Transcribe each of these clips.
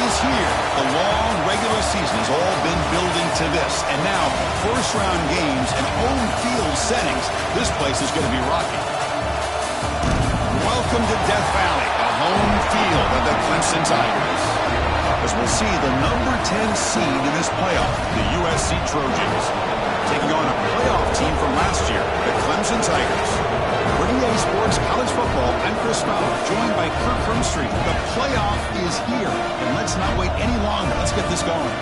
is here. The long regular season has all been building to this. And now, first-round games and home field settings. This place is going to be rocking. Welcome to Death Valley, a home field of the Clemson Tigers. As we'll see the number 10 seed in this playoff, the USC Trojans, taking on a playoff team from last year, the Clemson Tigers. For EA Sports College Football, I'm Chris Fowler, joined by Kirk Hermstreet. The playoff is here, and let's not wait any longer. Let's get this going.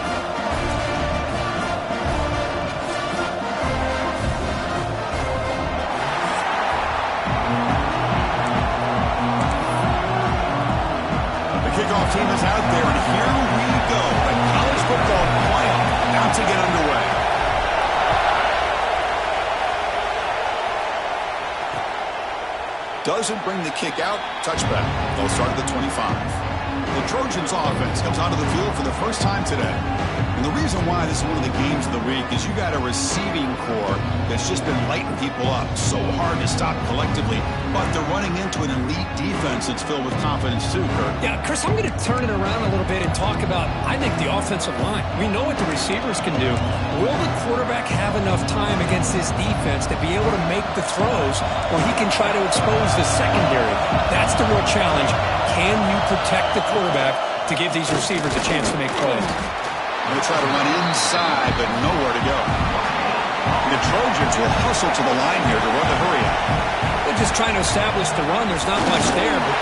The kickoff team is out there, and here we go. The college football playoff about to get underway. Doesn't bring the kick out. Touchback. They'll start at the 25. The Trojans offense comes onto the field for the first time today. And the reason why this is one of the games of the week is you got a receiving core that's just been lighting people up. So hard to stop collectively. But they're running into an elite defense that's filled with confidence too, Kurt. Yeah, Chris, I'm going to turn it around a little bit and talk about, I think, the offensive line. We know what the receivers can do. Will the quarterback have enough time against this defense to be able to make the throws where he can try to expose the secondary? That's the real challenge. Can you protect the quarterback to give these receivers a chance to make plays? They'll try to run inside, but nowhere to go. The Trojans will hustle to the line here to run the hurry out. They're just trying to establish the run. There's not much there, but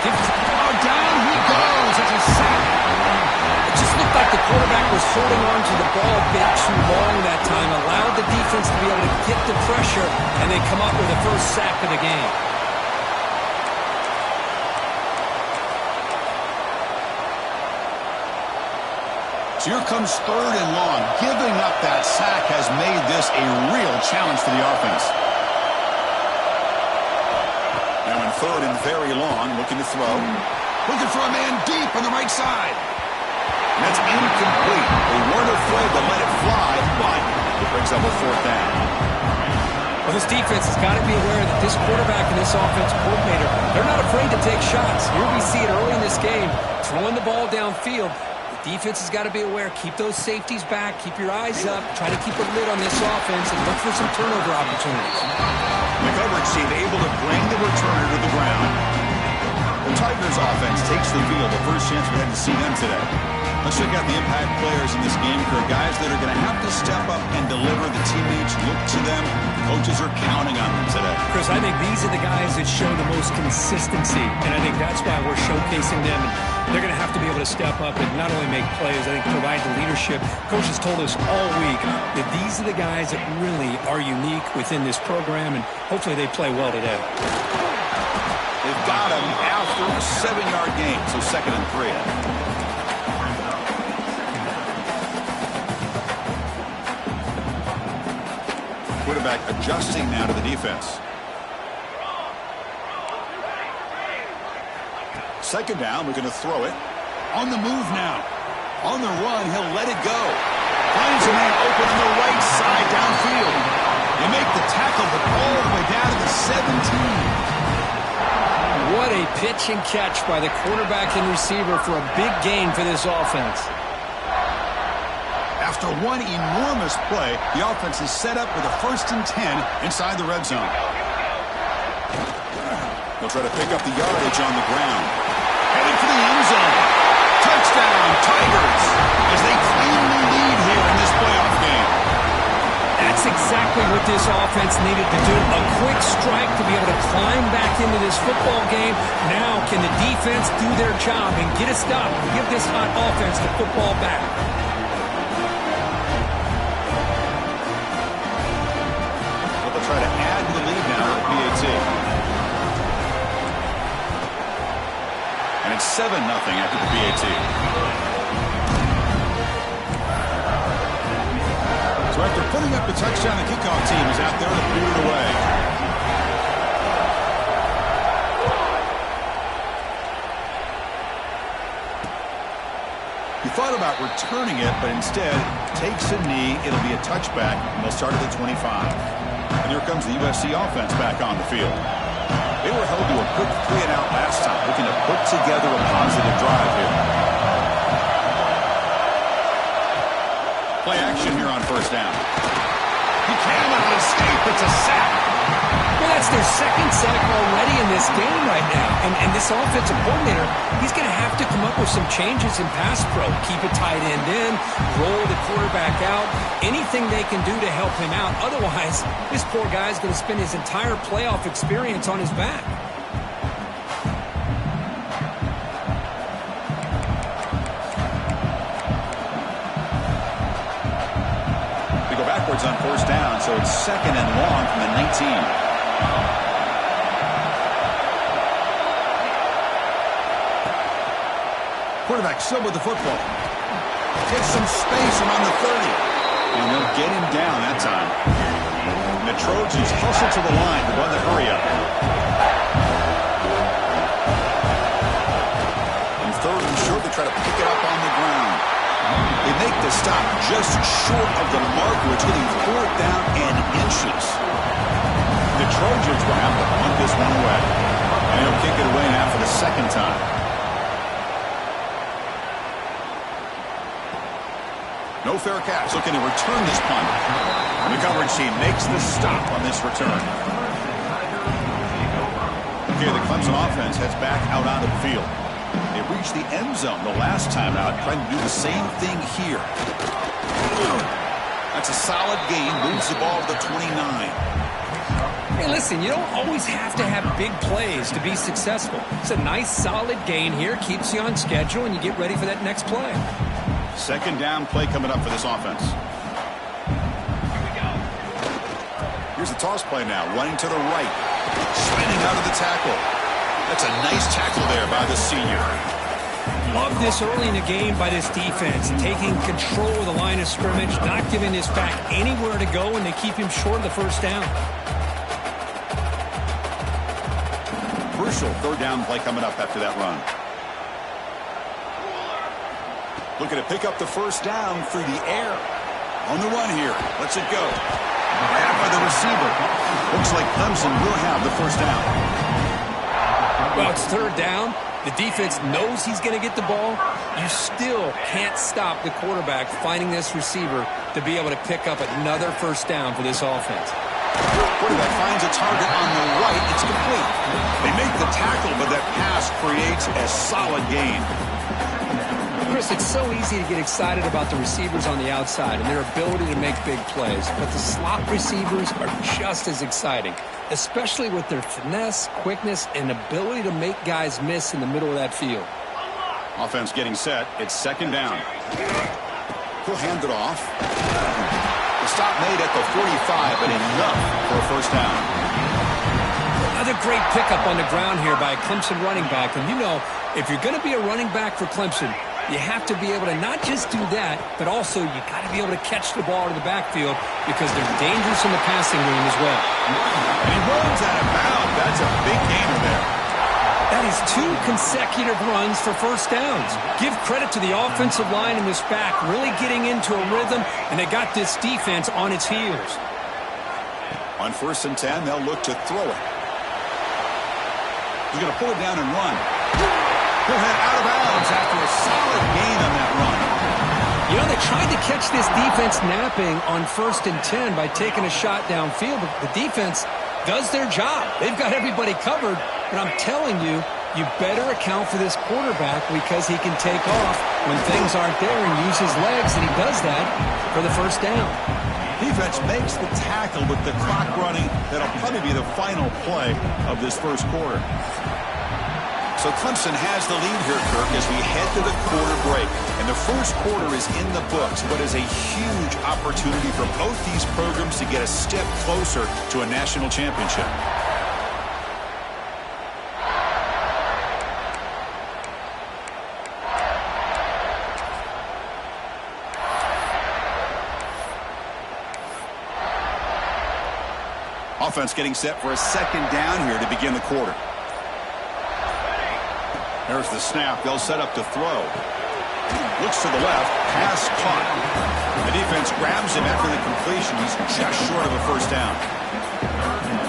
down he goes. It's a sack. It just looked like the quarterback was holding on to the ball a bit too long that time, allowed the defense to be able to get the pressure, and they come up with the first sack of the game. So here comes third and long. Giving up that sack has made this a real challenge for the offense. Now in third and very long, looking to throw. Looking for a man deep on the right side. And that's incomplete. They weren't afraid to let it fly, but it brings up a fourth down. Well, this defense has got to be aware that this quarterback and this offensive coordinator, they're not afraid to take shots. Here we see it early in this game, throwing the ball downfield. Defense has got to be aware. Keep those safeties back. Keep your eyes up. Try to keep a lid on this offense and look for some turnover opportunities. The coverage team able to bring the returner to the ground. The Tigers offense takes the field. The first chance we had to see them today. Let's check out the impact players in this game. For guys that are going to have to step up and deliver. The teammates look to them. Coaches are counting on them today. Chris, I think these are the guys that show the most consistency, and I think that's why we're showcasing them. They're going to have to be able to step up and not only make plays, I think provide the leadership. Coaches told us all week that these are the guys that really are unique within this program, and hopefully they play well today. They've got him after a 7-yard gain, so 2nd and 3. Quarterback adjusting now to the defense. 2nd down, we're going to throw it. On the move now. On the run, he'll let it go. Finds a man open on the right side downfield. They make the tackle, but all the way down to the 17. What a pitch and catch by the quarterback and receiver for a big gain for this offense. After one enormous play, the offense is set up with a 1st and 10 inside the red zone. They'll try to pick up the yardage on the ground. Heading for the end zone. Touchdown, Tigers, as they claim the lead here in this playoff game. That's exactly what this offense needed to do. A quick strike to be able to climb back into this football game. Now can the defense do their job and get a stop and give this hot offense the football back? Try to add to the lead now at PAT. And it's 7-0 after the PAT. So after putting up the touchdown, the kickoff team is out there to boot it away. He thought about returning it, but instead takes a knee. It'll be a touchback, and they'll start at the 25. And here comes the USC offense back on the field. They were held to a quick 3-and-out last time, looking to put together a positive drive here. Play action here on first down. He cannot escape. It's a sack. Well, that's their second sack already in this game right now. And this offensive coordinator, he's going to have to come up with some changes in pass pro. Keep a tight end in, roll the quarterback out, anything they can do to help him out. Otherwise, this poor guy's going to spend his entire playoff experience on his back. We go backwards on first down, so it's second and long from the 19. Quarterback still with the football. Gets some space around the 30. And they'll get him down that time. And the Trojans hustle to the line to run the hurry up. And third and short, they try to pick it up on the ground. They make the stop just short of the marker. It's getting fourth down and inches. The Trojans will have to punt this one away. And they'll kick it away now for the second time. No fair catch. Looking to return this punt. And the coverage team makes the stop on this return. Okay, the Clemson offense heads back out onto the field. They reached the end zone the last time out, trying to do the same thing here. That's a solid gain. Moves the ball to the 29. Hey, listen, you don't always have to have big plays to be successful. It's a nice, solid gain here. Keeps you on schedule, and you get ready for that next play. Second down play coming up for this offense. Here's the toss play now. Running to the right. Spinning out of the tackle. That's a nice tackle there by the senior. Love this early in the game by this defense. Taking control of the line of scrimmage. Not giving this back anywhere to go, and they keep him short of the first down. Crucial third down play coming up after that run. Looking to pick up the first down through the air. On the run here. Lets it go. Back by the receiver. Looks like Clemson will have the first down. Well, it's third down. The defense knows he's going to get the ball. You still can't stop the quarterback finding this receiver to be able to pick up another first down for this offense. Quarterback finds a target on the right. It's complete. They make the tackle, but that pass creates a solid gain. Chris, it's so easy to get excited about the receivers on the outside and their ability to make big plays, but the slot receivers are just as exciting, especially with their finesse, quickness, and ability to make guys miss in the middle of that field. Offense getting set. It's second down. He'll hand it off. The stop made at the 45, but enough for a first down. Another great pickup on the ground here by a Clemson running back. And you know, if you're going to be a running back for Clemson, you have to be able to not just do that, but also you got to be able to catch the ball to the backfield because they're dangerous in the passing game as well. And he runs out of bounds. That's a big gainer there. That is 2 consecutive runs for first downs. Give credit to the offensive line in this back, really getting into a rhythm, and they got this defense on its heels. On first and 10, they'll look to throw it. He's going to pull it down and run. He'll head out of bounds after a solid gain on that run. You know, they tried to catch this defense napping on first and 10 by taking a shot downfield, but the defense does their job. They've got everybody covered, but I'm telling you, you better account for this quarterback because he can take off when things aren't there and use his legs, and he does that for the first down. Defense makes the tackle with the clock running. That'll probably be the final play of this first quarter. So Clemson has the lead here, Kirk, as we head to the quarter break. And the first quarter is in the books, but is a huge opportunity for both these programs to get a step closer to a national championship. Offense getting set for a second down here to begin the quarter. There's the snap. They'll set up to throw. Looks to the left. Pass caught. The defense grabs him after the completion. He's just short of a first down.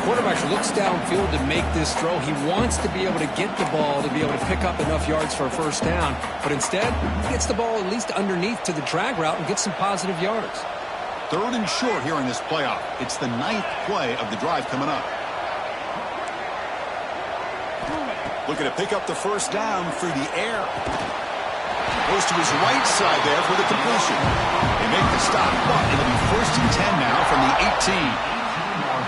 quarterback looks downfield to make this throw. He wants to be able to get the ball to be able to pick up enough yards for a first down. But instead, he gets the ball at least underneath to the drag route and gets some positive yards. 3rd and short here in this playoff. It's the 9th play of the drive coming up. Looking to pick up the first down through the air. Goes to his right side there for the completion. They make the stop, but it'll be 1st and 10 now from the 18.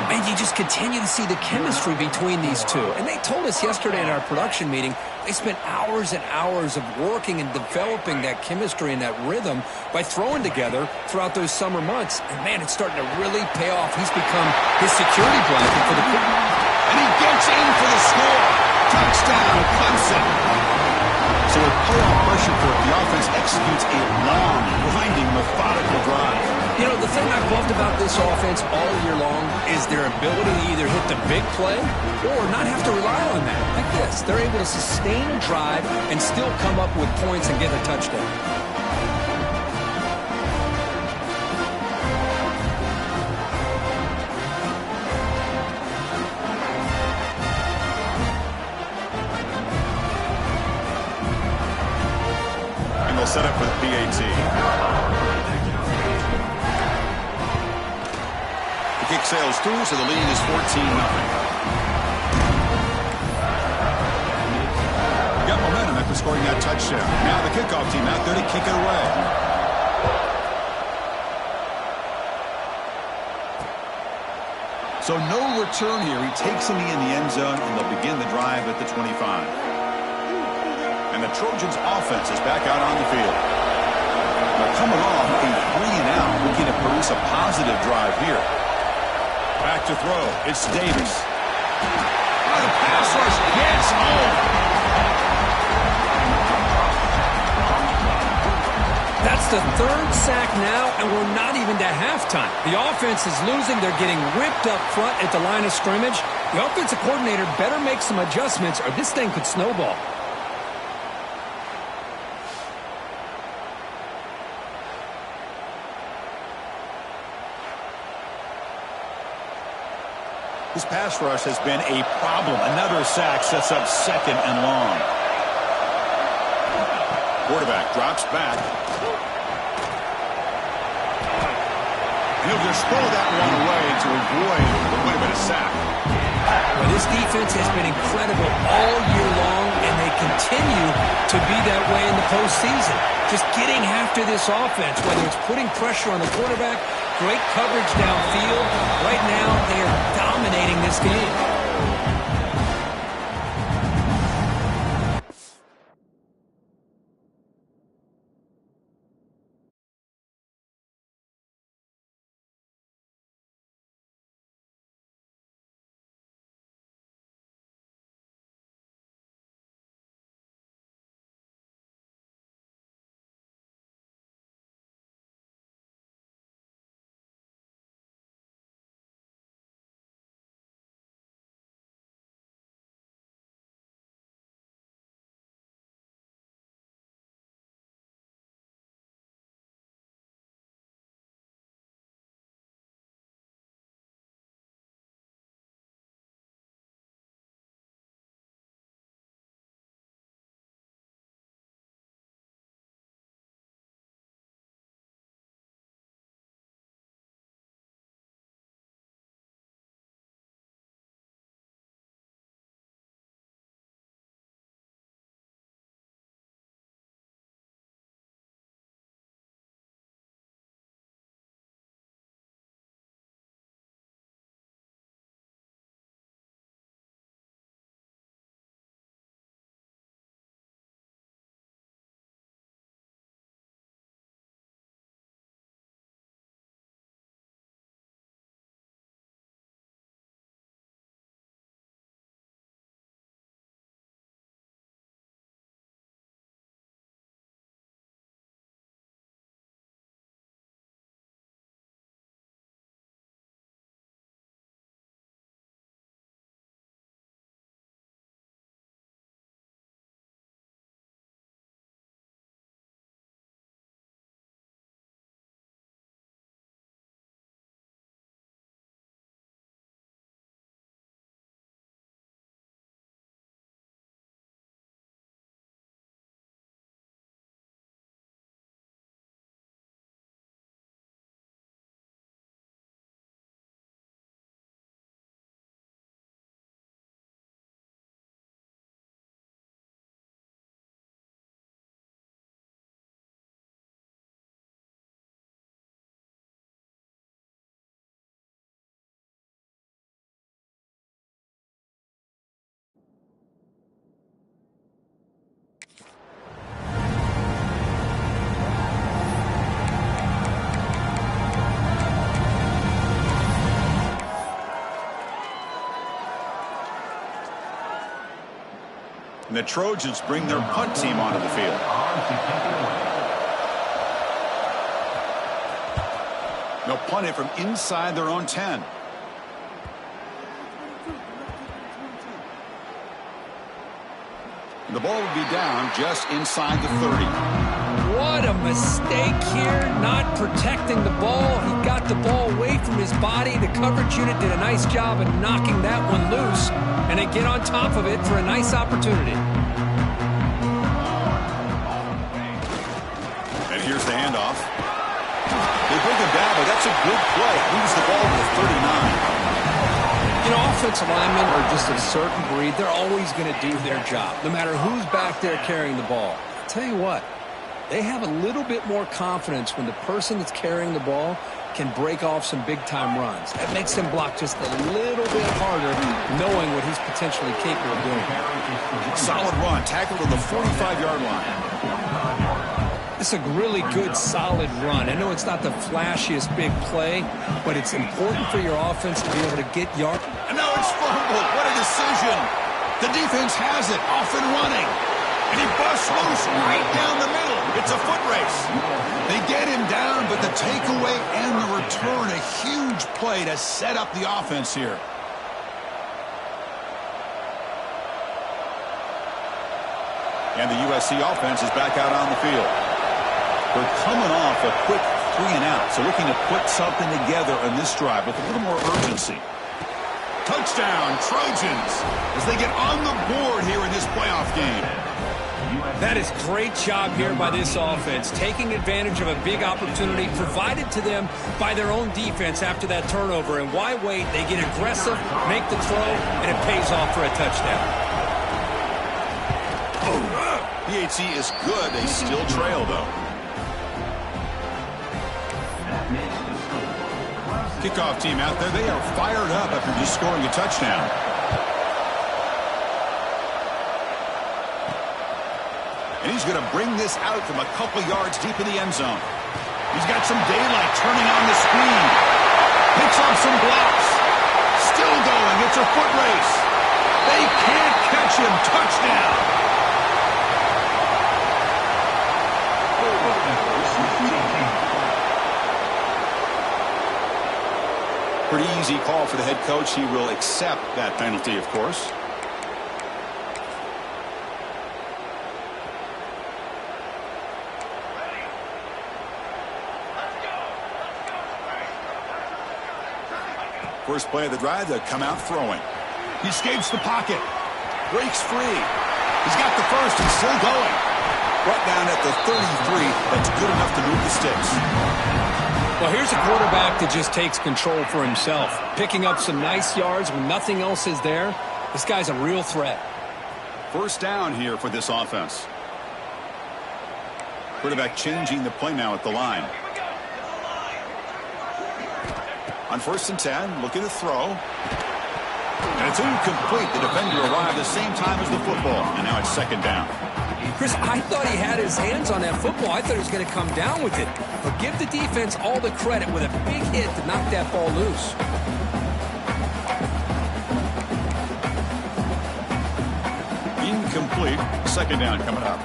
And you just continue to see the chemistry between these two. And they told us yesterday in our production meeting, they spent hours and hours of working and developing that chemistry and that rhythm by throwing together throughout those summer months. And, man, it's starting to really pay off. He's become his security blanket for the team. And he gets in for the score. Touchdown, Clemson. So with playoff pressure for it, the offense executes a long, grinding, methodical drive. You know, the thing I've loved about this offense all year long is their ability to either hit the big play or not have to rely on that. Like this, they're able to sustain a drive and still come up with points and get a touchdown. And they'll set up for the PAT. Kick sails through, so the lead is 14-0. Got momentum after scoring that touchdown. Now the kickoff team out there to kick it away. So no return here. He takes him in the end zone, and they'll begin the drive at the 25. And the Trojans' offense is back out on the field. Now coming off a 3-and-out, looking to produce a positive drive here. Back to throw. It's Davis. Oh, the pass rush gets home. That's the 3rd sack now, and we're not even to halftime. The offense is losing. They're getting ripped up front at the line of scrimmage. The offensive coordinator better make some adjustments or this thing could snowball. This pass rush has been a problem. Another sack sets up 2nd and long. Quarterback drops back. He'll just throw that one away to avoid the win of a sack. Well, this defense has been incredible all year long, and they continue to be that way in the postseason. Just getting after this offense, whether it's putting pressure on the quarterback, great coverage downfield. Right now, they are dominating this game. And the Trojans bring their punt team onto the field. They'll punt it from inside their own 10. And the ball will be down just inside the 30. What a mistake here, not protecting the ball. He got the ball away from his body. The coverage unit did a nice job of knocking that one loose, and they get on top of it for a nice opportunity. And here's the handoff. They bring him down, but that's a good play. Moves the ball to the 39. You know, offensive linemen are just a certain breed. They're always going to do their job, no matter who's back there carrying the ball. I'll tell you what, they have a little bit more confidence when the person that's carrying the ball can break off some big-time runs. That makes them block just a little bit harder, knowing what he's potentially capable of doing. Solid run, tackled to the 45-yard line. It's a really good, solid run. I know it's not the flashiest big play, but it's important for your offense to be able to get yards. And now it's fumbled. What a decision. The defense has it, off and running. And he busts loose right down the middle. It's a foot race. They get him down, but the takeaway and the return, a huge play to set up the offense here. And the USC offense is back out on the field. We're coming off a quick 3-and-out, so looking to put something together on this drive with a little more urgency. Touchdown, Trojans, as they get on the board here in this playoff game. That is great job here by this offense, taking advantage of a big opportunity provided to them by their own defense after that turnover. And why wait? They get aggressive, make the throw, and it pays off for a touchdown. PAT is good. They still trail, though. Kickoff team out there. They are fired up after just scoring a touchdown. And he's going to bring this out from a couple yards deep in the end zone. He's got some daylight turning on the speed. Picks up some blocks. Still going. It's a foot race. They can't catch him. Touchdown. Pretty easy call for the head coach. He will accept that penalty, of course. First play of the drive, they come out throwing. He escapes the pocket. Breaks free. He's got the first. He's still going. Brought down at the 33. That's good enough to move the sticks. Well, here's a quarterback that just takes control for himself, picking up some nice yards when nothing else is there. This guy's a real threat. First down here for this offense. Quarterback changing the play now at the line. On 1st and 10, looking to throw. And it's incomplete. The defender arrived the same time as the football. And now it's 2nd down. Chris, I thought he had his hands on that football. I thought he was going to come down with it. But give the defense all the credit with a big hit to knock that ball loose. Incomplete. 2nd down coming up.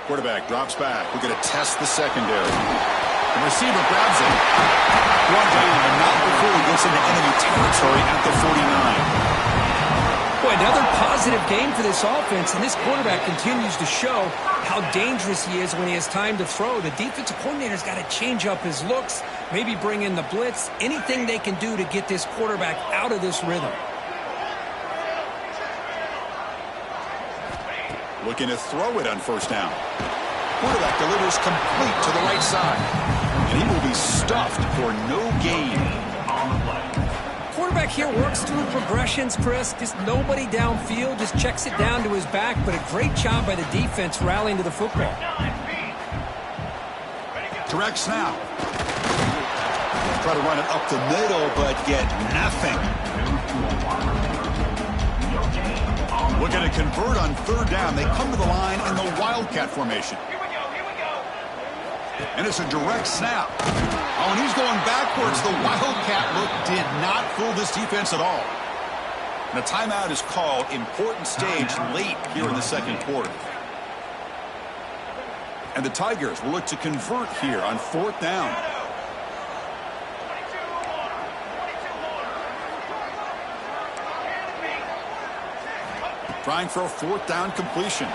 Quarterback drops back. We're going to test the secondary. The receiver grabs it. Brought down, but not before he gets into enemy territory at the 49. Boy, another positive game for this offense, and this quarterback continues to show how dangerous he is when he has time to throw. The defensive coordinator's got to change up his looks, maybe bring in the blitz, anything they can do to get this quarterback out of this rhythm. Looking to throw it on 1st down. Quarterback delivers complete to the right side. And he will be stuffed for no gain. Quarterback here works through progressions, Chris. Just nobody downfield, just checks it down to his back, but a great job by the defense rallying to the football. Direct snap. Try to run it up the middle, but get nothing. Looking to convert on 3rd down. They come to the line in the Wildcat formation. And it's a direct snap. Oh, and he's going backwards. The Wildcat look did not fool this defense at all. And a timeout is called. Important stage late here in the second quarter. And the Tigers will look to convert here on 4th down. Trying for a 4th down completion.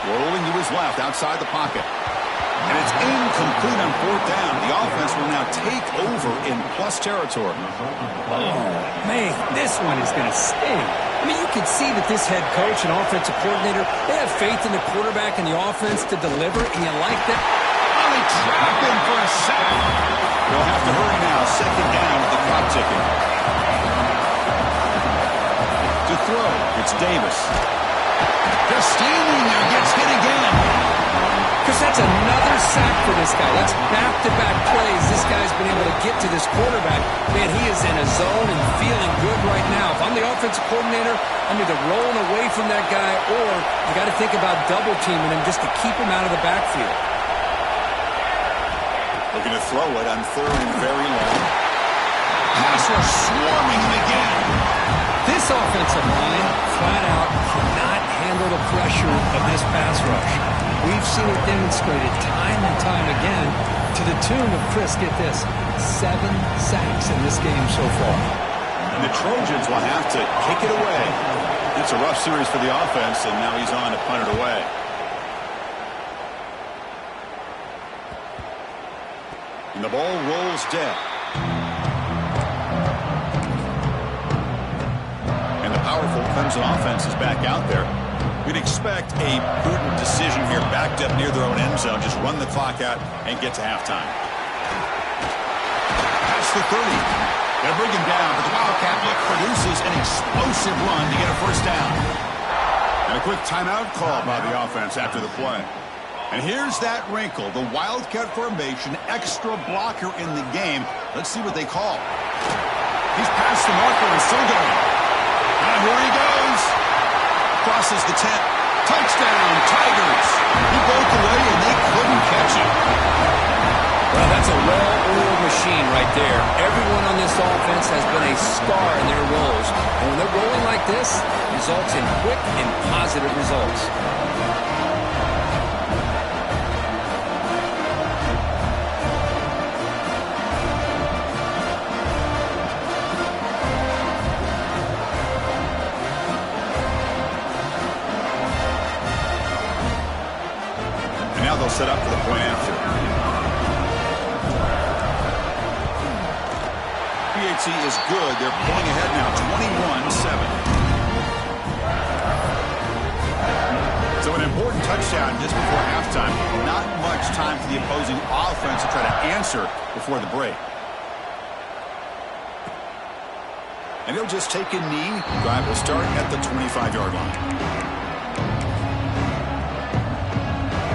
Rolling to his left outside the pocket. And it's incomplete on 4th down. The offense will now take over in plus territory. Oh, man, this one is going to sting. I mean, you can see that this head coach and offensive coordinator, they have faith in the quarterback and the offense to deliver, and you like that. Oh, they trap him for a sack. They'll have to hurry now. 2nd down with the clock ticking. To throw, it's Davis. Just standing there, gets hit again. Because that's another sack for this guy. That's back-to-back plays. This guy's been able to get to this quarterback. Man, he is in a zone and feeling good right now. If I'm the offensive coordinator, I'm either rolling away from that guy or you got to think about double-teaming him just to keep him out of the backfield. Looking to throw it on 3rd and very long. Passer swarming him again. This offensive line, flat out, cannot handle the pressure of this pass rush. We've seen it demonstrated time and time again to the tune of, Chris, get this, 7 sacks in this game so far. And the Trojans will have to kick it away. It's a rough series for the offense, and now he's on to punt it away. And the ball rolls dead. And the powerful Clemson offense is back out there. We'd expect a prudent decision here, backed up near their own end zone. Just run the clock out and get to halftime. That's the 30. They'll bring him down, but the Wildcat look produces an explosive run to get a 1st down. And a quick timeout call by the offense after the play. And here's that wrinkle, the Wildcat formation, extra blocker in the game. Let's see what they call. He's past the marker and still going. And here he goes. Crosses the 10. Touchdown, Tigers. He broke away and they couldn't catch him. Well, that's a well-oiled machine right there. Everyone on this offense has been a star in their roles. And when they're rolling like this, results in quick and positive results. They'll set up for the point after. PAT is good. They're pulling ahead now, 21-7. So an important touchdown just before halftime. Not much time for the opposing offense to try to answer before the break. And he'll just take a knee. Drive will start at the 25-yard line.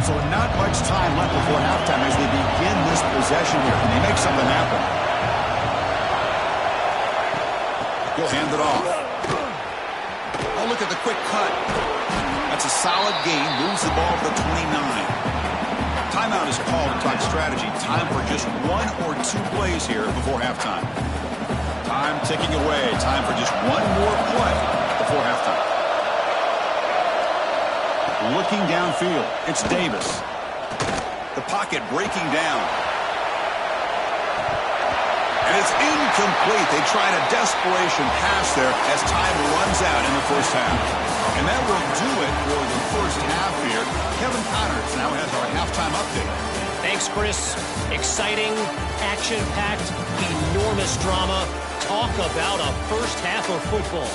So not much time left before halftime as they begin this possession here. Can they make something happen? He'll hand it off. Oh, look at the quick cut. That's a solid gain. Moves the ball to the 29. Timeout is called to talk strategy. Time for just 1 or 2 plays here before halftime. Time ticking away. Time for just 1 more play before halftime. Looking downfield, it's Davis. The pocket breaking down. And it's incomplete. They tried a desperation pass there as time runs out in the first half. And that will do it for the first half here. Kevin Connors now has our halftime update. Thanks, Chris. Exciting, action-packed, enormous drama. Talk about a first half of football.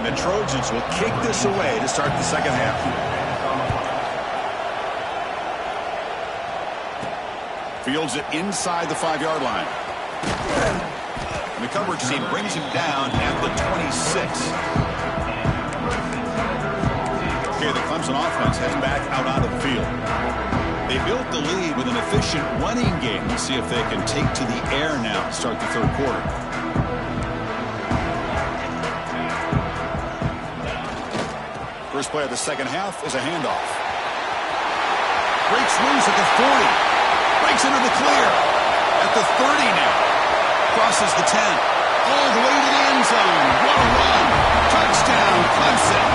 The Trojans will kick this away to start the second half. Fields it inside the 5-yard line. And the coverage team brings him down at the 26. Okay, the Clemson offense heads back out onto the field. They built the lead with an efficient running game. Let's see if they can take to the air now to start the third quarter. First play of the second half is a handoff. Breaks loose at the 40. Breaks into the clear. At the 30 now. Crosses the 10. all the way to the end zone. What a run. Touchdown, Clemson.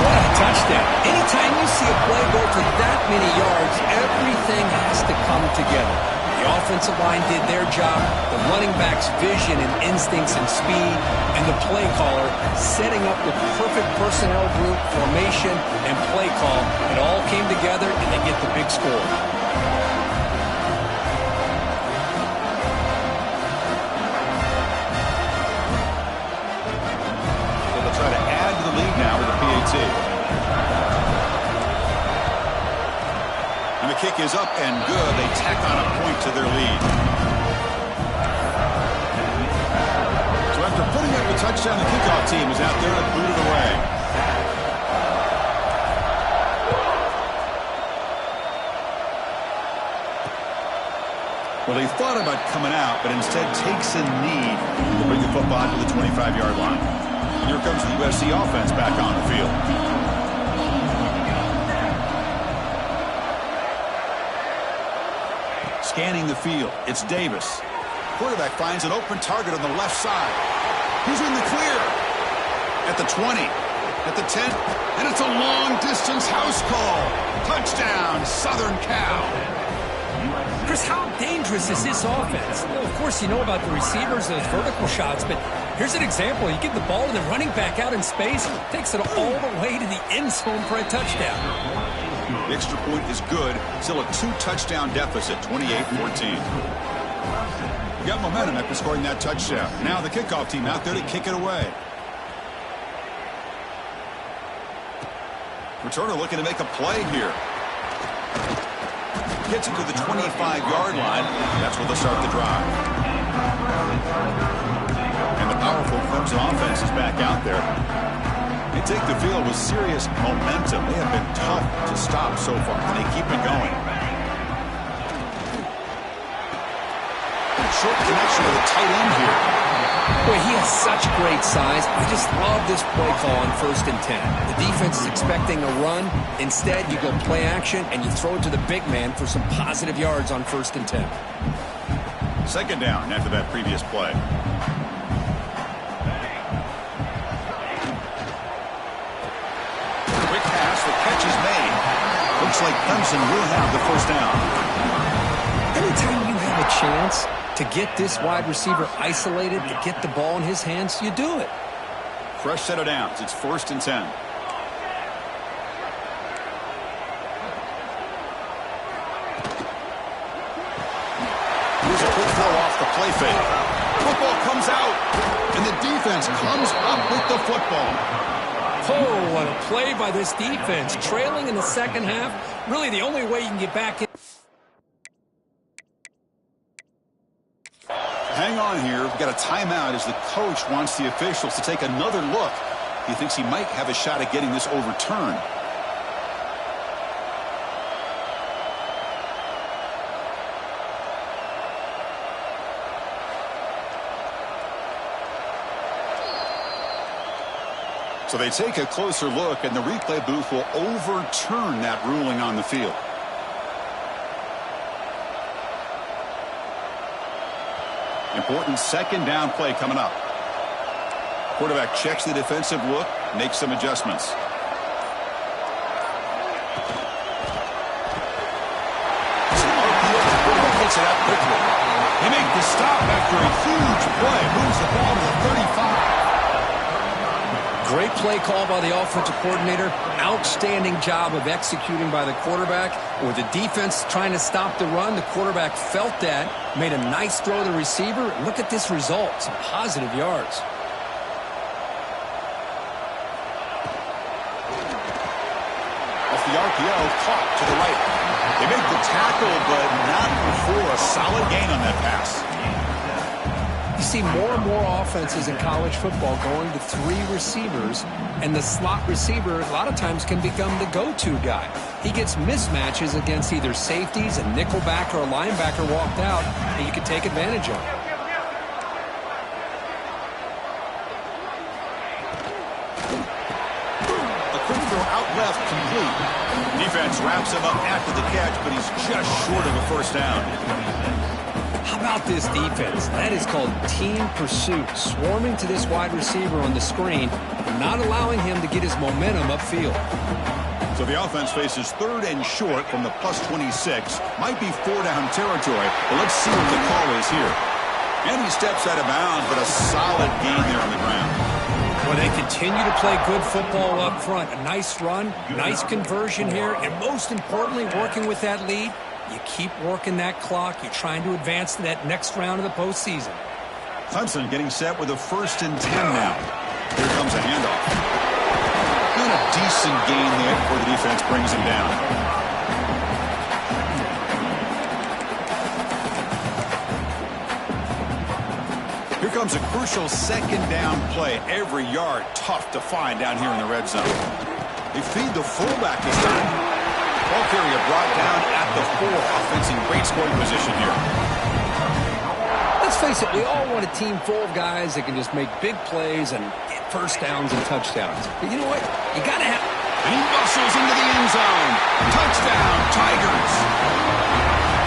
What a touchdown. Anytime you see a play go for that many yards, everything has to come together. The offensive line did their job, the running back's vision and instincts and speed, and the play caller setting up the perfect personnel group, formation, and play call. It all came together, and they get the big score. Try to add to the lead now with the PAT. And the kick is up and good. They tack on a point to their lead. So after putting up a touchdown, the kickoff team is out there to boot it away. Well, he thought about coming out, but instead takes a knee to bring the football to the 25-yard line. Here comes the USC offense back on the field. Scanning the field, it's Davis. Quarterback finds an open target on the left side. He's in the clear. At the 20, at the 10, and it's a long-distance house call. Touchdown, Southern Cal. Chris, how dangerous is this offense? Well, of course, you know about the receivers, those vertical shots, but here's an example. You give the ball to the running back out in space, takes it all the way to the end zone for a touchdown. The extra point is good. Still a 2-touchdown deficit, 28-14. You got momentum after scoring that touchdown. Now the kickoff team out there to kick it away. Returner looking to make a play here. Gets it to the 25-yard line. That's where they'll start the drive. And the powerful Clemson offense is back out there. They take the field with serious momentum. They have been tough to stop so far, and they keep it going. Short connection with a tight end here. Boy, he has such great size. I just love this play call on 1st and 10. The defense is expecting a run. Instead, you go play action, and you throw it to the big man for some positive yards on 1st and 10. Second down after that previous play. Quick pass, the catch is made. Looks like Clemson will have the first down. Anytime you have a chance to get this wide receiver isolated, to get the ball in his hands, you do it. Fresh set of downs. It's 1st and 10. Here's a quick throw off the play fake. Football comes out, and the defense comes up with the football. Oh, what a play by this defense. Trailing in the second half, really the only way you can get back in. Hang on here. We've got a timeout as the coach wants the officials to take another look. He thinks he might have a shot at getting this overturned. So they take a closer look, and the replay booth will overturn that ruling on the field. Important second down play coming up. Quarterback checks the defensive look, makes some adjustments. Some RPO. The quarterback gets it out quickly. They make the stop after a huge play. Moves the ball to the 35. Great play call by the offensive coordinator. Outstanding job of executing by the quarterback. With the defense trying to stop the run, the quarterback felt that, made a nice throw to the receiver. Look at this result. Some positive yards. Off the RPO, caught to the right. They make the tackle, but not before a solid gain on that pass. You see more and more offenses in college football going to 3 receivers, and the slot receiver a lot of times can become the go-to guy. He gets mismatches against either safeties, a nickelback, or a linebacker walked out, and you can take advantage of it. A quick throw out left, complete. Defense wraps him up after the catch, but he's just short of a first down. How about this defense? That is called team pursuit. Swarming to this wide receiver on the screen, not allowing him to get his momentum upfield. So the offense faces third and short from the +26. Might be 4-down territory, but let's see what the call is here. And he steps out of bounds, but a solid gain there on the ground. Well, they continue to play good football up front. A nice run, nice conversion here, and most importantly, working with that lead. You keep working that clock. You're trying to advance to that next round of the postseason. Clemson getting set with a 1st and 10 now. Here comes a handoff. And a decent gain there before the defense brings him down. Here comes a crucial 2nd down play. Every yard tough to find down here in the red zone. They feed the fullback this time. Ball carrier brought down at the 4. Offense in great scoring position here. Let's face it, we all want a team full of guys that can just make big plays and get first downs and touchdowns. But you know what? You got to have... And he muscles into the end zone. Touchdown, Tigers.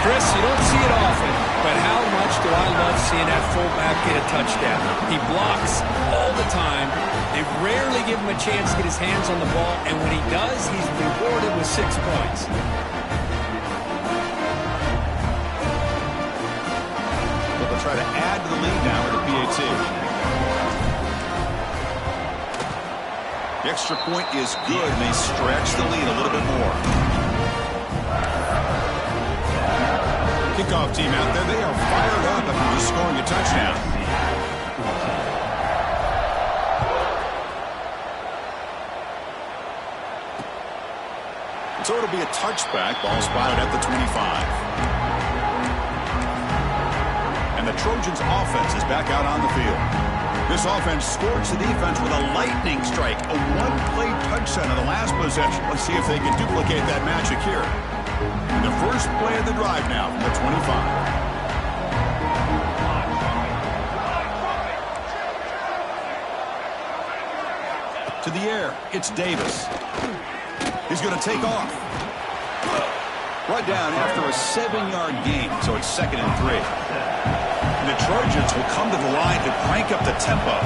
Chris, you don't see it often, but how much do I love seeing that fullback get a touchdown? He blocks all the time. They rarely give him a chance to get his hands on the ball, and when he does, he's rewarded with 6 points. But they'll try to add to the lead now with a PAT. The extra point is good, and they stretch the lead a little bit more. Kickoff team out there, they are fired up after just scoring a touchdown. So it'll be a touchback. Ball spotted at the 25. And the Trojans' offense is back out on the field. This offense scorched the defense with a lightning strike. A one-play touchdown in the last possession. Let's see if they can duplicate that magic here. And the first play of the drive now from the 25. To the air, it's Davis. He's going to take off. Right down after a 7-yard gain, so it's 2nd and 3. And the Trojans will come to the line to crank up the tempo.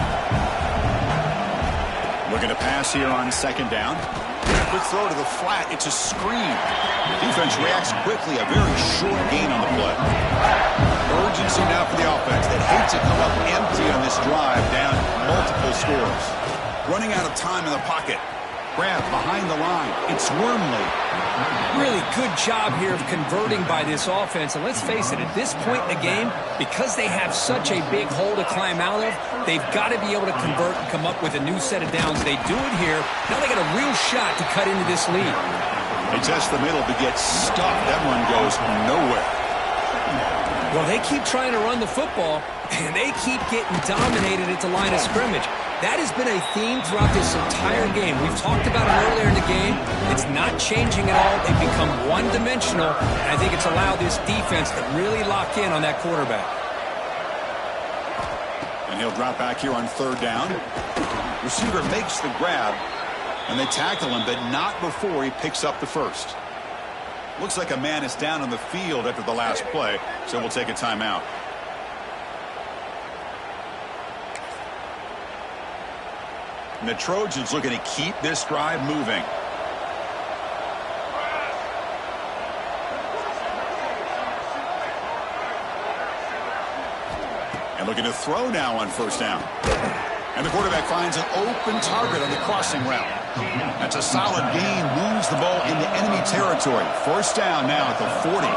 Looking to pass here on 2nd down. Quick throw to the flat. It's a screen. Defense reacts quickly. A very short gain on the play. Urgency now for the offense. They hate to come up empty on this drive, down multiple scores. Running out of time in the pocket. Grab behind the line. It's Wormley. Really good job here of converting by this offense. And let's face it, at this point in the game, because they have such a big hole to climb out of, they've got to be able to convert and come up with a new set of downs. They do it here. Now they got a real shot to cut into this lead. They test the middle, but get stuffed. That one goes nowhere. Well, they keep trying to run the football, and they keep getting dominated at the line of scrimmage. That has been a theme throughout this entire game. We've talked about it earlier in the game. It's not changing at all. They've become one-dimensional, and I think it's allowed this defense to really lock in on that quarterback. And he'll drop back here on 3rd down. Receiver makes the grab, and they tackle him, but not before he picks up the first. Looks like a man is down on the field after the last play, so we'll take a timeout. And the Trojans looking to keep this drive moving. And looking to throw now on 1st down. And the quarterback finds an open target on the crossing route. That's a solid gain, moves the ball into enemy territory. 1st down now at the 40.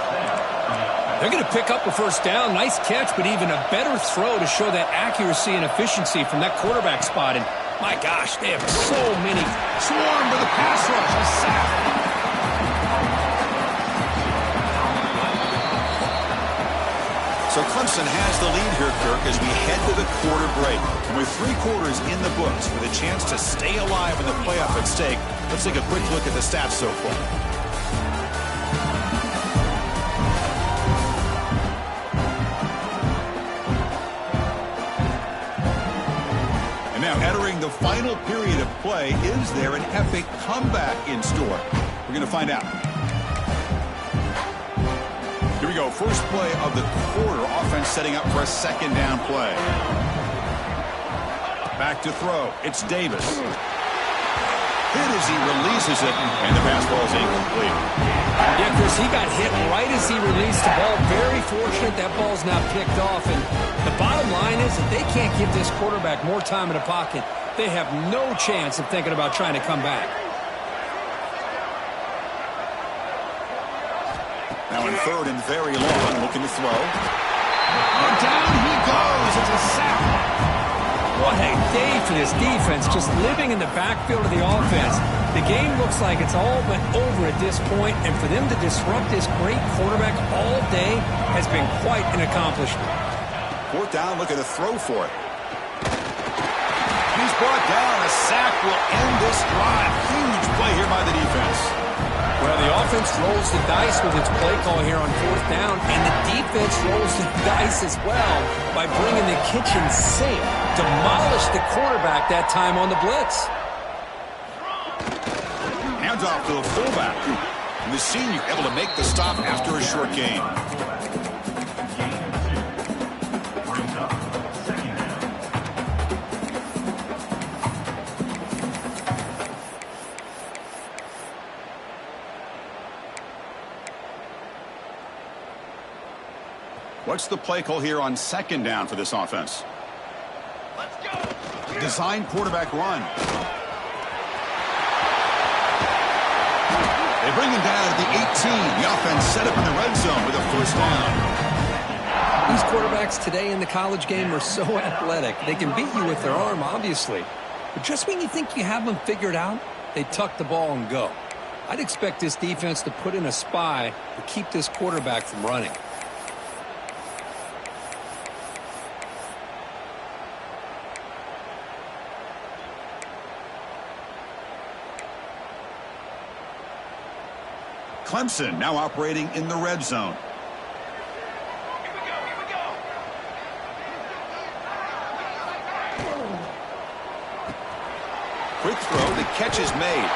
They're going to pick up a 1st down. Nice catch, but even a better throw to show that accuracy and efficiency from that quarterback spot. And my gosh, they have so many. Swarm with a pass rush. A sack. So Clemson has the lead here, Kirk, as we head to the quarter break. And with 3 quarters in the books with a chance to stay alive in the playoff at stake, let's take a quick look at the stats so far. Now entering the final period of play, is there an epic comeback in store? We're going to find out. Here we go. go. First play of the quarter. Offense setting up for a second down play. Back to throw. It's Davis. Hit as he releases it, and the pass ball is incomplete. Yeah, Chris, he got hit right as he released the ball. Very fortunate that ball's now picked off. And the bottom line is that they can't give this quarterback more time in the pocket. They have no chance of thinking about trying to come back. Now in third and very long, looking to throw. Oh, down he goes. It's a sack. What a day for this defense, just living in the backfield of the offense. The game looks like it's all but over at this point, and for them to disrupt this great quarterback all day has been quite an accomplishment. Fourth down, looking to throw for it. He's brought down. A sack will end this drive. Huge play here by the defense. Well, the offense rolls the dice with its play call here on fourth down, and the defense rolls the dice as well by bringing the kitchen sink. Demolished the quarterback that time on the blitz. Hands off to the fullback. And the senior able to make the stop after a short gain. What's the play call here on second down for this offense? Let's go. Design quarterback run. They bring him down at the 18. The offense set up in the red zone with a first down. These quarterbacks today in the college game are so athletic. They can beat you with their arm, obviously. But just when you think you have them figured out, they tuck the ball and go. I'd expect this defense to put in a spy to keep this quarterback from running. Clemson now operating in the red zone. Here we go. Quick throw. The catch is made.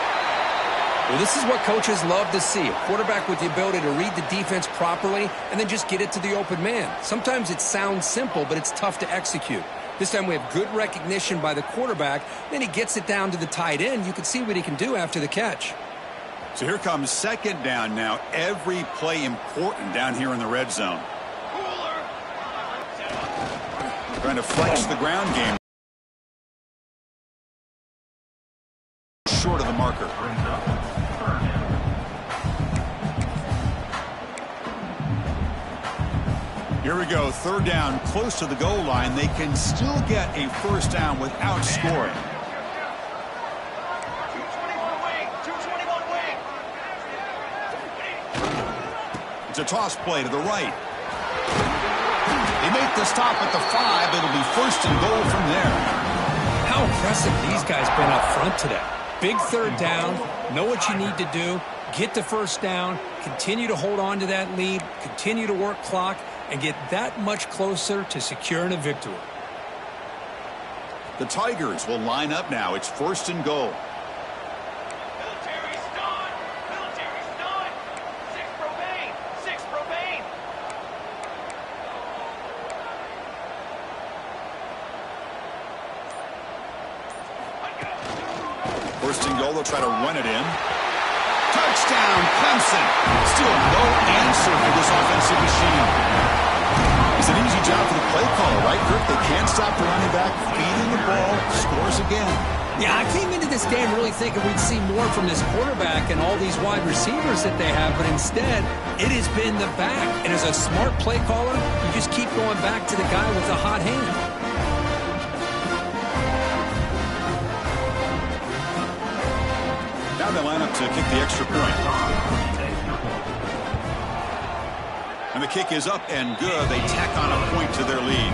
Well, this is what coaches love to see. A quarterback with the ability to read the defense properly and then just get it to the open man. Sometimes it sounds simple, but it's tough to execute. This time we have good recognition by the quarterback. Then he gets it down to the tight end. You can see what he can do after the catch. So here comes second down now. Every play important down here in the red zone. Trying to flex the ground game. Short of the marker. Here we go. Third down, close to the goal line. They can still get a first down without scoring. A toss play to the right. They make the stop at the 5. It'll be first and goal from there. How impressive these guys been up front today. Big third down. Know what you need to do. Get the first down. Continue to hold on to that lead. Continue to work clock and get that much closer to securing a victory. The Tigers will line up now. It's first and goal. First and goal, they'll try to run it in. Touchdown, Clemson. Still no answer for this offensive machine. It's an easy job for the play caller, right, Kirk? They can't stop the running back, feeding the ball, scores again. Yeah, I came into this game really thinking we'd see more from this quarterback and all these wide receivers that they have, but instead, it has been the back. And as a smart play caller, you just keep going back to the guy with the hot hand. Now they line up to kick the extra point. And the kick is up and good. They tack on a point to their lead.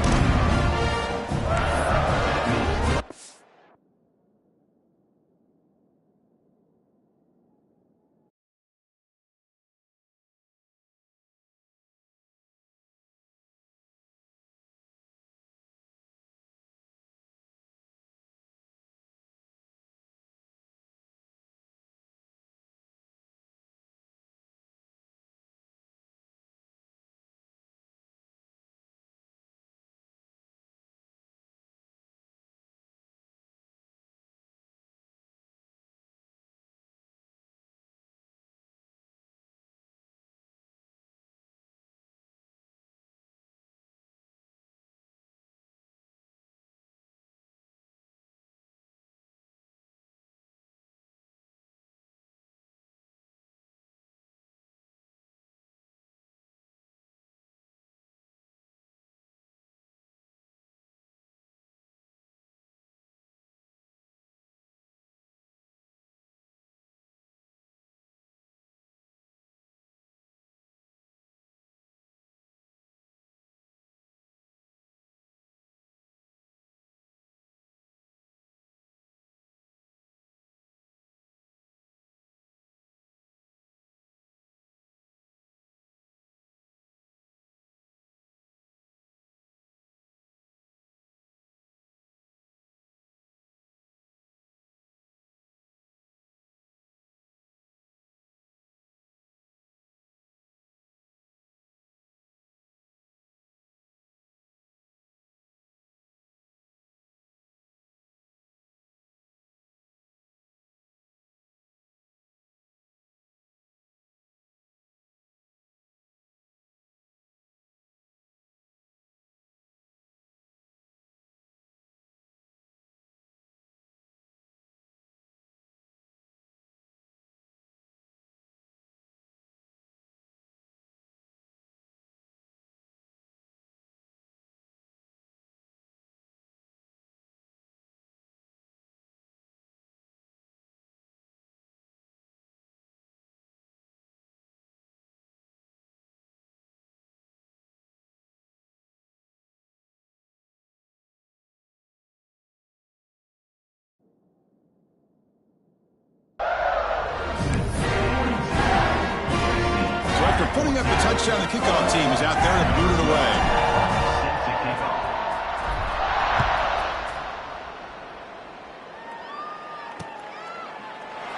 Putting up the touchdown, the kickoff team is out there to boot it away.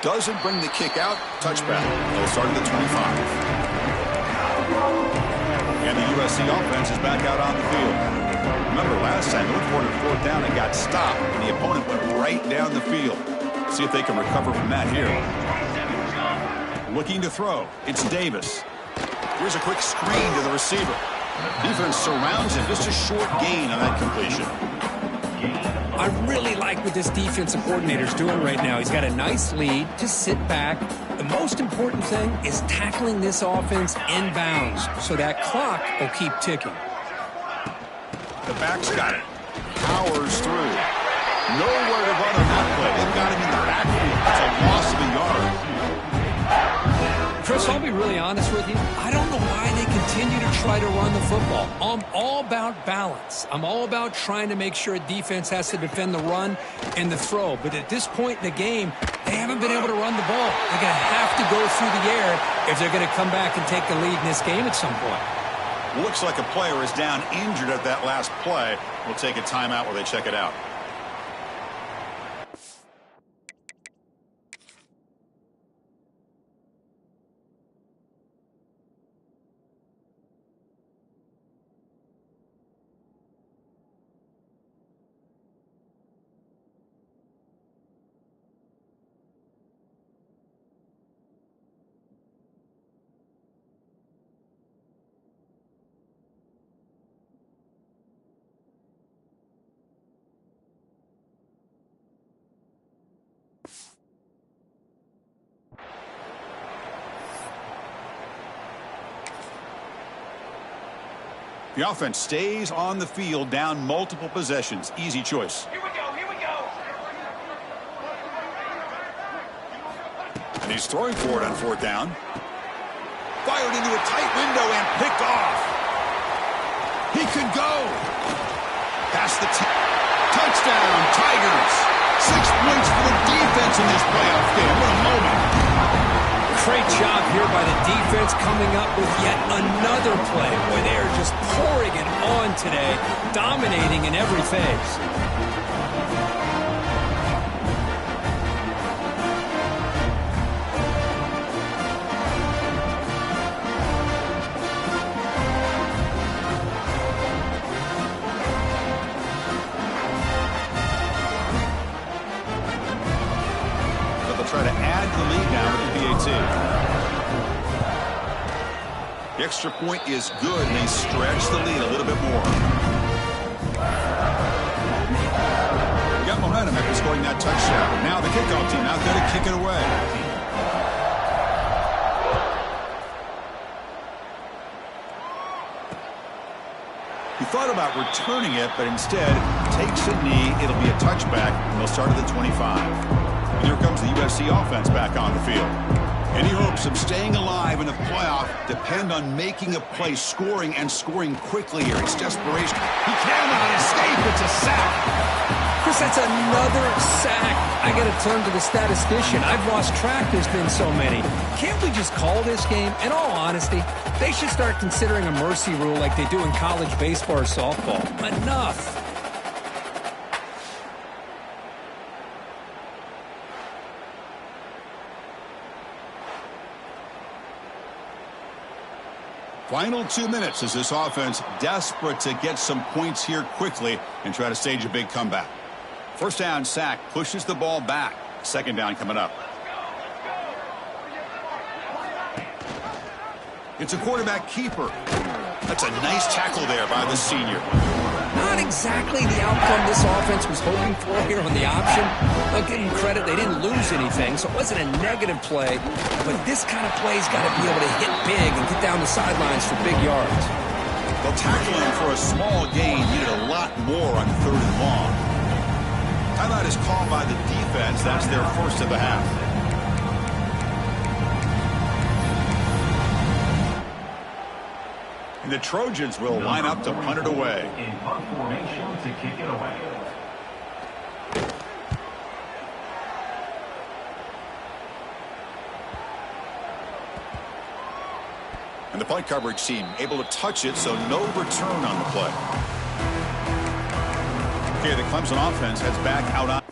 Doesn't bring the kick out. Touchback. They'll start at the 25. And the USC offense is back out on the field. Remember, last time they looked for it at fourth down and got stopped, and the opponent went right down the field. See if they can recover from that here. Looking to throw. It's Davis. Here's a quick screen to the receiver. Defense surrounds him. Just a short gain on that completion. I really like what this defensive coordinator's doing right now. He's got a nice lead. Just sit back. The most important thing is tackling this offense inbounds so that clock will keep ticking. The back's got it. Powers through. Nowhere to run on that play. They've got him in the backfield. It's a loss of a yard. Chris, I'll be really honest with you. I don't know why they continue to try to run the football. I'm all about balance. I'm all about trying to make sure a defense has to defend the run and the throw. But at this point in the game, they haven't been able to run the ball. They're going to have to go through the air if they're going to come back and take the lead in this game at some point. Looks like a player is down injured at that last play. We'll take a timeout while they check it out. The offense stays on the field, down multiple possessions. Easy choice. Here we go, here we go. And he's throwing for it on fourth down. Fired into a tight window and picked off. He could go. Past the touchdown, Tigers. 6 points for the defense in this playoff game. What a moment. Great job here by the defense coming up with yet another play where they're just pouring it on today, dominating in every phase. Try to add the lead now with the PAT. The extra point is good, and they stretch the lead a little bit more. We got momentum after scoring that touchdown. Now the kickoff team out there to kick it away. He thought about returning it, but instead takes a knee. It'll be a touchback, and they'll start at the 25. Here comes the USC offense back on the field. Any hopes of staying alive in the playoff depend on making a play, scoring, and scoring quickly here. It's desperation. He cannot escape. It's a sack. Chris, that's another sack. I got to turn to the statistician. I've lost track. There's been so many. Can't we just call this game? In all honesty, they should start considering a mercy rule like they do in college baseball or softball. Enough. Final 2 minutes as this offense desperate to get some points here quickly and try to stage a big comeback. First down sack pushes the ball back. Second down coming up. It's a quarterback keeper. That's a nice tackle there by the senior. Not exactly the outcome this offense was hoping for here on the option. I'll give them credit, they didn't lose anything, so it wasn't a negative play. But this kind of play's got to be able to hit big and get down the sidelines for big yards. They'll tackle him for a small gain. Needed a lot more on third and long. Timeout is called by the defense. That's their first of the half. And the Trojans will line up to punt it away. In punt formation to kick it away. And the play coverage team able to touch it, so no return on the play. Okay, the Clemson offense heads back out on.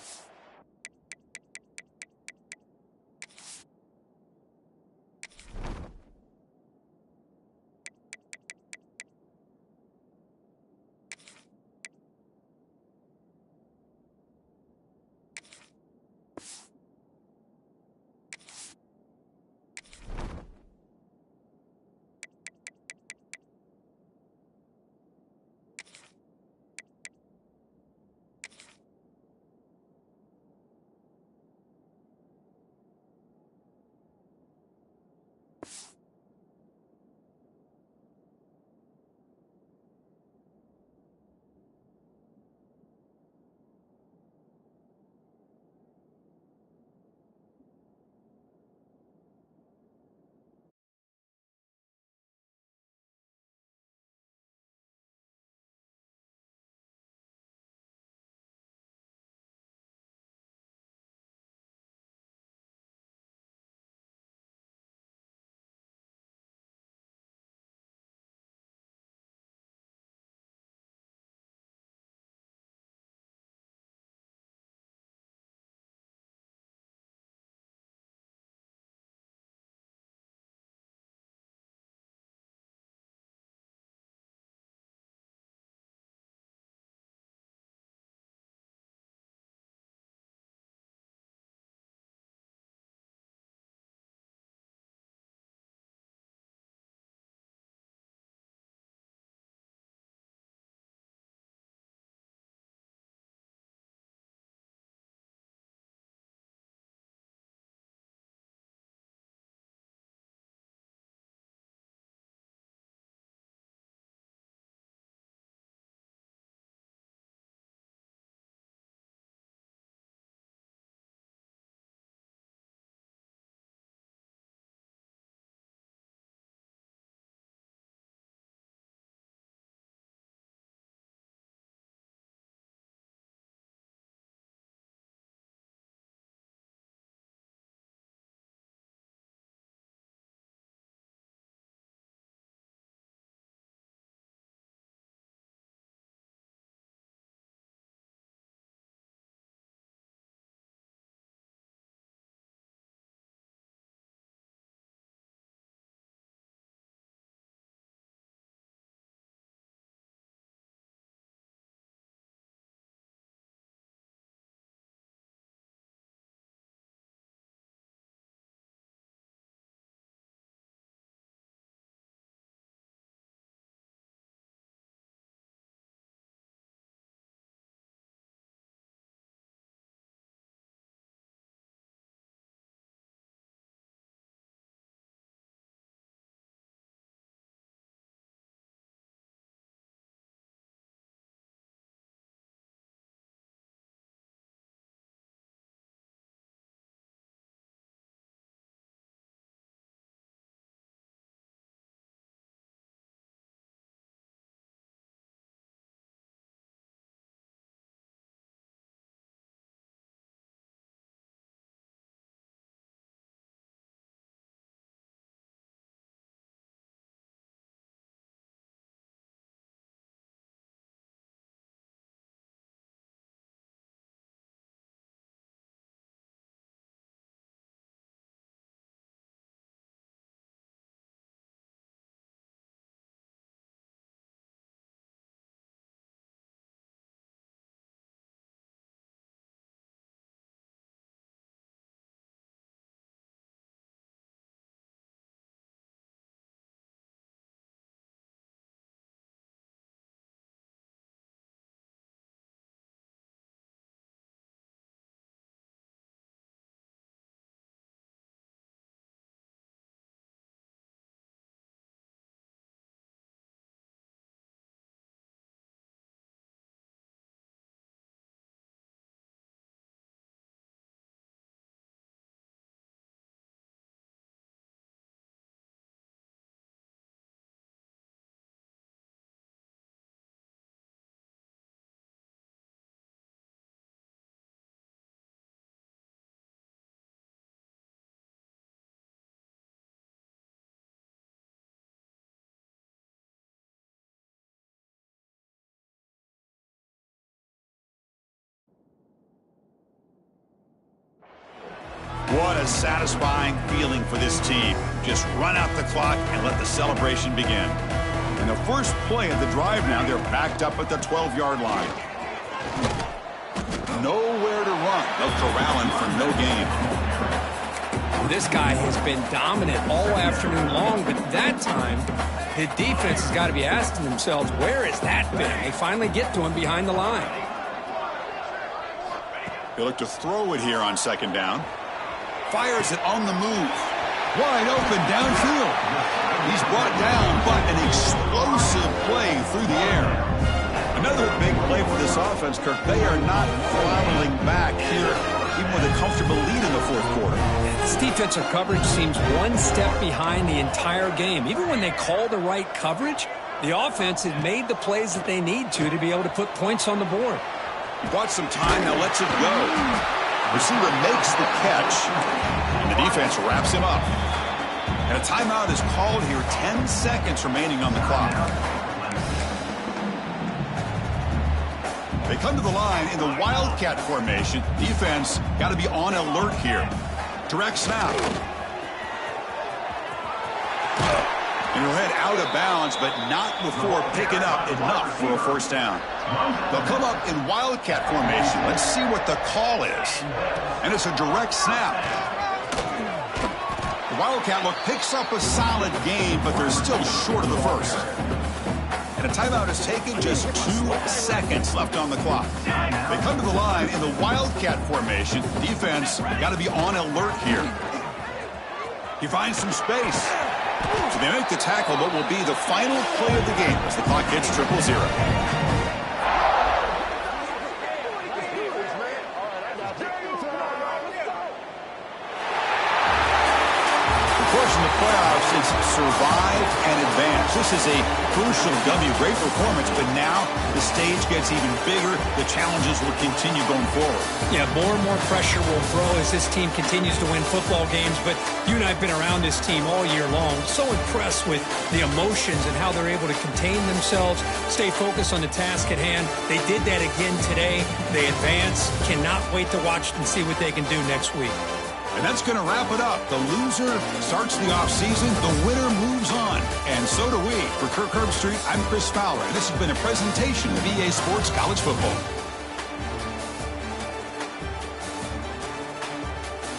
What a satisfying feeling for this team. Just run out the clock and let the celebration begin. And the first play of the drive now, they're backed up at the 12-yard line. Nowhere to run. They'll corral him for no gain. This guy has been dominant all afternoon long, but that time, the defense has got to be asking themselves, where has that been? They finally get to him behind the line. They look to throw it here on second down. Fires it on the move. Wide open downfield. He's brought down, but an explosive play through the air. Another big play for this offense, Kirk. They are not throttling back here, even with a comfortable lead in the fourth quarter. This defensive coverage seems one step behind the entire game. Even when they call the right coverage, the offense has made the plays that they need to be able to put points on the board. He bought some time, now lets it go. Receiver makes the catch, and the defense wraps him up. And a timeout is called here, 10 seconds remaining on the clock. They come to the line in the Wildcat formation. Defense got to be on alert here. Direct snap. And he'll head out of bounds, but not before picking up enough for a first down. They'll come up in Wildcat formation. Let's see what the call is. And it's a direct snap. The Wildcat look picks up a solid gain, but they're still short of the first. And a timeout is taken, just 2 seconds left on the clock. They come to the line in the Wildcat formation. Defense got to be on alert here. He finds some space. So they make the tackle, but will be the final play of the game as the clock hits 0-0. In the playoffs, it's survive and advance. This is a crucial W. Great performance, but now the stage gets even bigger. The challenges will continue going forward. Yeah, more and more pressure will grow as this team continues to win football games, but you and I have been around this team all year long. So impressed with the emotions and how they're able to contain themselves, stay focused on the task at hand. They did that again today. They advance. Cannot wait to watch and see what they can do next week. And that's going to wrap it up. The loser starts the offseason. The winner moves on. And so do we. For Kirk Herbstreit, I'm Chris Fowler. And this has been a presentation of EA Sports College Football.